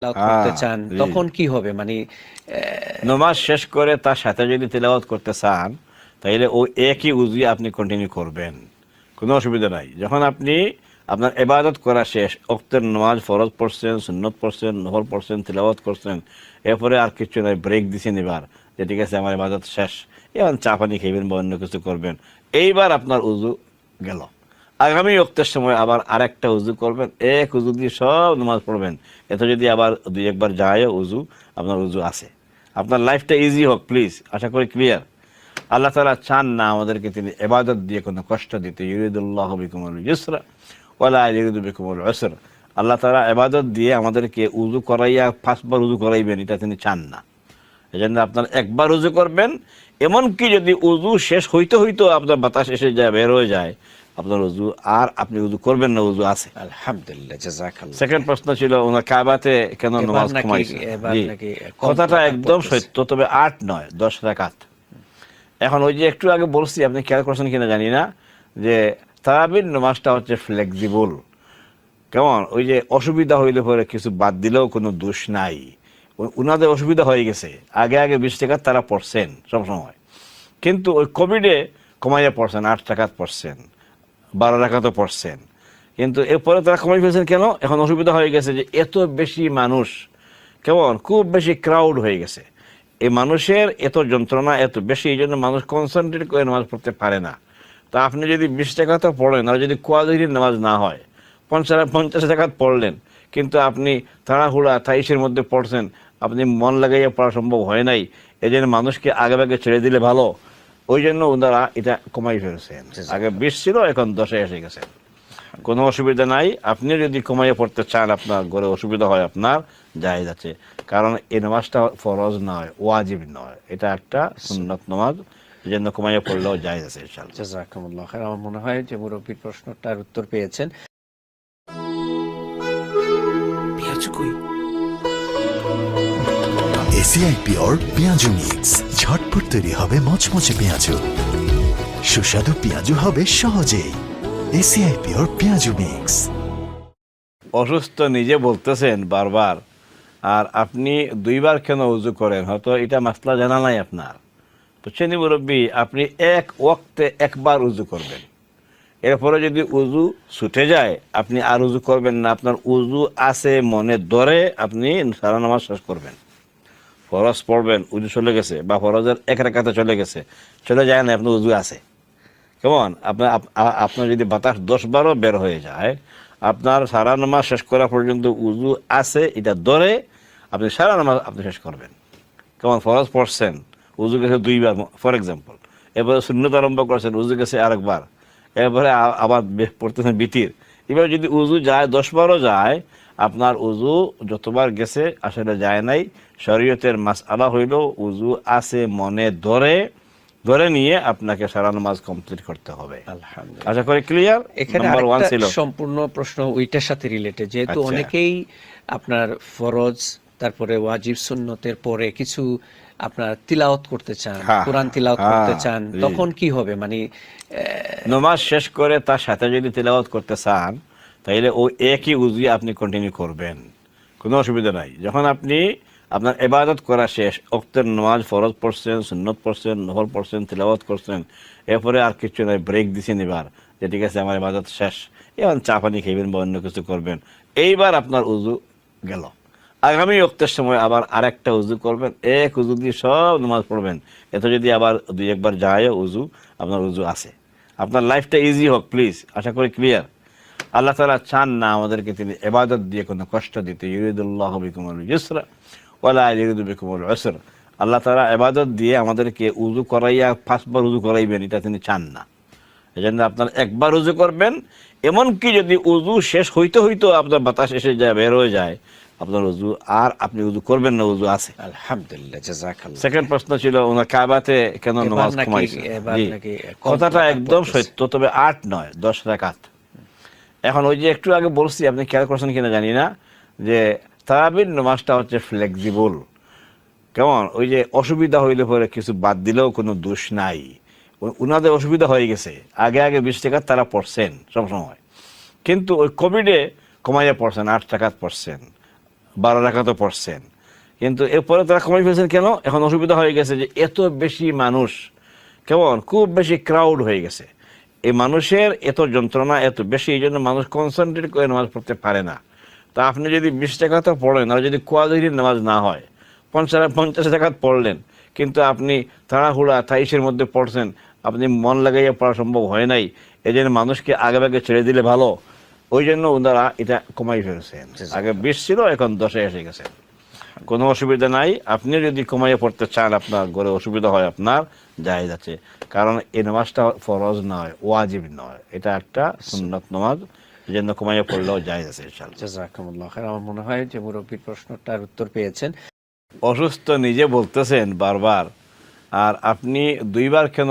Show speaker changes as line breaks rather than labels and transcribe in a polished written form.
তেলাওয়াত করতে চান
জি।
তখন কি হবে? মানে
নমাজ শেষ করে তার সাথে যদি তেলাওয়াত করতে চান, তাহলে ওই একই উজুই আপনি কন্টিনিউ করবেন, কোনো অসুবিধা নাই। যখন আপনি আপনার ইবাদত করা শেষ, ওক্তের নামাজ ফরজ পড়ছেন, সুন্নত পড়ছেন, নফল পড়ছেন, তেলাওয়াত করছেন, এরপরে আর কিছু নাই, ব্রেক দিছেন এবার, যে ঠিক আছে আমার ইবাদত শেষ, এবার চা পানি খাইবেন বা অন্য কিছু করবেন, এইবার আপনার উজু গেল। আগামী ওক্তের সময় আবার আরেকটা উজু করবেন, এক উজু দিয়ে সব নামাজ পড়বেন। এত যদি আবার দুই একবার যায় উজু, আপনার উজু আছে। আপনার লাইফটা ইজি হোক প্লিজ, আশা করি ক্লিয়ার। আল্লাহ তাআলা চান না আমাদেরকে তিনি ইবাদত দিয়ে কোনো কষ্ট দিতে। ইউরিদুল্লাহু বিকুমুল ইউসরা ওয়ালা ইউরিদু বিকুমুল উসরা। আল্লাহ তাআলা ইবাদত দিয়ে আমাদেরকে উজু করাইয়া 5 বার উজু করাইবেন, এটা তিনি চান না। এজন্য আপনার একবার উজু করবেন, এমনকি যদি উজু শেষ হইতে হইতো আপনার বাতাস এসে যায়, বের হয়ে যায়, আপনার উজু আর আপনি উজু করবেন না, উজু আছে।
আলহামদুলিল্লাহ, জাযাকাল্লাহ।
সেকেন্ড প্রশ্ন ছিল ওনার কাবাতে কেন
এবার
নামাজ
নাকি
কমাইছে।
এবার
জি,
নাকি কম
কথাটা
রাকাত
একদম
পড়তেছে।
সত্য, তবে 8 নয় 10 রাকাত। এখন ওই যে একটু আগে বলছি, আপনি খেয়াল করছেন কিনা জানি না, যে তারাবির নামাজটা হচ্ছে ফ্লেক্সিবল। কেমন, ওই যে অসুবিধা হইলে পরে কিছু বাদ দিলেও কোনো দোষ নাই। উনাদের অসুবিধা হয়ে গেছে, আগে আগে 20 টাকাত তারা পড়ছেন সবসময়, কিন্তু ওই কোভিডে কমাইয়া পড়ছেন, 8 টাকাত পড়ছেন, 12 টাকাতও পড়ছেন, কিন্তু এরপরে তারা কমাই ফেলছেন কেন? এখন অসুবিধা হয়ে গেছে যে এত বেশি মানুষ, কেমন খুব বেশি ক্রাউড হয়ে গেছে, এই মানুষের এত যন্ত্রণা এত বেশি, এই জন্য মানুষ কনসেন্ট্রেট করে নামাজ পড়তে পারে না। তা আপনি যদি 20 টাকা তো পড়েন, আর যদি কোয়ালিটির নামাজ না হয়, 50 টাকা পড়লেন, কিন্তু আপনি তাড়াহুড়া 23-এর মধ্যে পড়ছেন, আপনি মন লাগাইয়া পড়া সম্ভব হয় নাই, এই জন্য মানুষকে আগে আগে ছেড়ে দিলে ভালো। ওই জন্য ওনারা এটা কমাই ফেলছেন, আগে 20 ছিল, এখন 10-এ এসে গেছে। কোনো অসুবিধা নাই, আপনি যদি কমাইয়া পড়তে চান, আপনার ঘরে অসুবিধা হয়, আপনার জায়েজ আছে। কারণ এই নামাজটা ফরজ নয়, ওয়াজিব নয়, এটা একটা সুন্নত নামাজ, এই জন্য কমাইয়া পড়লেও জায়েজ আছে ইনশাআল্লাহ।
জাযাকাল্লাহ খাইর। আমার মনে হয় যে মুরব্বীর প্রশ্নটার উত্তর পেয়েছেন।
এসিআই পিওর পেঁয়াজু মিক্স, ঝটপট তৈরি হবে মচমচে পেঁয়াজু, সুস্বাদু পেঁয়াজু হবে সহজেই। এসিআই পিওর পেঁয়াজু মিক্স।
অসুস্থ নিজে বলতেছেন বারবার, আর আপনি 2 বার কেন উজু করেন? হয়তো এটা মাসলা জানা নাই আপনার। বুঝছেন মুরব্বী, আপনি এক ওয়াক্তে একবার উজু করবেন, এরপরে যদি উজু ছুটে যায় আপনি আর উজু করবেন না। আপনার উজু আছে মনে ধরে আপনি সারা নামাজ শেষ করবেন। ফরজ পড়বেন, উজু চলে গেছে, বা ফরজের 1 রাকাতে চলে গেছে, চলে যায় না, আপনার উজু আছে। কেমন, আপনার যদি বাতাস 10-12 বের হয়ে যায়, আপনার সারা নামাজ শেষ করা পর্যন্ত উজু আছে, এটা ধরে আপনি সারা নামাজ আপনি শেষ করবেন। কেমন, ফরজ পড়ছেন, উজু গেছে 2 বার ফর এক্সাম্পল, এরপরে সুন্নত আরম্ভ করছেন, উজু গেছে আরেকবার, এরপরে আবার পড়তেছেন বিতির, এবার যদি উজু যায় 10-12 যায়, আপনার উজু যতবার গেছে আসলে যায় নাই। শরীয়তের মাসআলা হইল উজু আছে মনে ধরে ধরে নিয়ে আপনাকে সারা নামাজ কমপ্লিট করতে হবে।
আলহামদুলিল্লাহ।
আশা করি ক্লিয়ার।
এখানে
নাম্বার 1
আরেকটা
ছিল।
সম্পূর্ণ প্রশ্ন ওইটার সাথে রিলেটেড, যেহেতু
আচ্ছা।
অনেকেই আপনার ফরজ তারপরে ওয়াজিব সুন্নতের পরে কিছু আপনার তিলাওয়াত করতে চান,
হ্যাঁ,
কোরআন তিলাওয়াত
হ্যাঁ,
করতে চান,
জি।
তখন কি হবে? মানে
নামাজ শেষ করে তার সাথে যদি তেলাওয়াত করতে চান, তাহলে ওই একই উজু আপনি কন্টিনিউ করবেন, কোনো অসুবিধা নাই। যখন আপনি আপনার ইবাদত করা শেষ, ওক্তের নামাজ ফরজ পড়ছেন, সুন্নত পড়ছেন, নফল পড়ছেন, তেলাওয়াত করছেন, এরপরে আর কিছু নাই, ব্রেক দিছেন এবার, যে ঠিক আছে আমার ইবাদত শেষ, এবার চা পানি খাইবেন বা অন্য কিছু করবেন, এইবার আপনার উজু গেল। আগামী ওক্তের সময় আবার আরেকটা উজু করবেন, এক উজু দিয়ে সব নামাজ পড়বেন। এত যদি আবার 2-1 বার যায় উজু, আপনার উজু আছে। আপনার লাইফটা ইজি হোক প্লিজ, আশা করি ক্লিয়ার। আল্লাহ তাআলা চান না আমাদেরকে তিনি ইবাদত দিয়ে কোনো কষ্ট দিতে। ইউরিদুল্লাহু বিকুমুল ইউসরা ওয়ালা ইউরিদু বিকুমুল উসরা। আল্লাহ তাআলা ইবাদত দিয়ে আমাদেরকে উজু করাইয়া 5 বার উজু করাইবেন, এটা তিনি চান না। এজন্য আপনার একবার উজু করবেন, এমনকি যদি উজু শেষ হইতে হইতো আপনার বাতাস এসে যায়, বের হয়ে যায়, আপনার উজু আর আপনি উজু করবেন না, উজু আছে।
আলহামদুলিল্লাহ, জাযাকাল্লাহ।
সেকেন্ড প্রশ্ন ছিল ওনার কাবাতে কেন
এবার
নামাজ
নাকি
কমাইছে।
এবার
জি,
নাকি কম
কথাটা
রাকাত
একদম
পড়তেছে।
সত্য, তবে 8 নয় 10 রাকাত। এখন ওই যে একটু আগে বলছি, আপনি খেয়াল করছেন কিনা জানি না, যে তারাবির নামাজটা হচ্ছে ফ্লেক্সিবল। কেমন, ওই যে অসুবিধা হইলে পরে কিছু বাদ দিলেও কোনো দোষ নাই। উনাদের অসুবিধা হয়ে গেছে, আগে আগে 20 টাকা তারা পড়ছেন সবসময়, কিন্তু ওই কোভিডে কমাইয়া পড়ছেন, 8 টাকাত পড়ছেন, 12 রাকাতও পড়ছেন, কিন্তু এরপরে তারা কমাই ফেলছেন কেন? এখন অসুবিধা হয়ে গেছে যে এত বেশি মানুষ, কেমন খুব বেশি ক্রাউড হয়ে গেছে, এই মানুষের এত যন্ত্রণা এত বেশি, এই জন্য মানুষ কনসেন্ট্রেট করে নামাজ পড়তে পারে না। তা আপনি যদি 20 রাকাতও পড়েন আর যদি কোয়ালিটির নামাজ না হয়, 50 রাকাত পড়লেন কিন্তু আপনি তাড়াহুড়া 23-এর মধ্যে পড়ছেন, আপনি মন লাগাইয়া পড়া সম্ভব হয় নাই, এই জন্য মানুষকে আগে আগে ছেড়ে দিলে ভালো, ওই জন্য ওনারা এটা কমাই ফেলছেন। আগে 20 ছিল, এখন 10-এ এসে গেছে। কোনো অসুবিধা নাই, আপনি যদি কমাইয়ে পড়তে চান, আপনার ঘরে অসুবিধা হয়, আপনার জায়েজ আছে, কারণ এই নামাজটা ফরজ নয়, ওয়াজিব নয়, এটা একটা সুন্নাত নামাজ, এই জন্য কমাইয়ে পড়লেও জায়েজ আছে ইনশাআল্লাহ।
জাযাকুমুল্লাহ খাইর। আমার মনে হয় যে মুরব্বীর প্রশ্নটার উত্তর পেয়েছেন।
অসুস্থ নিজে বলতেছেন বারবার, আর আপনি 2 বার কেন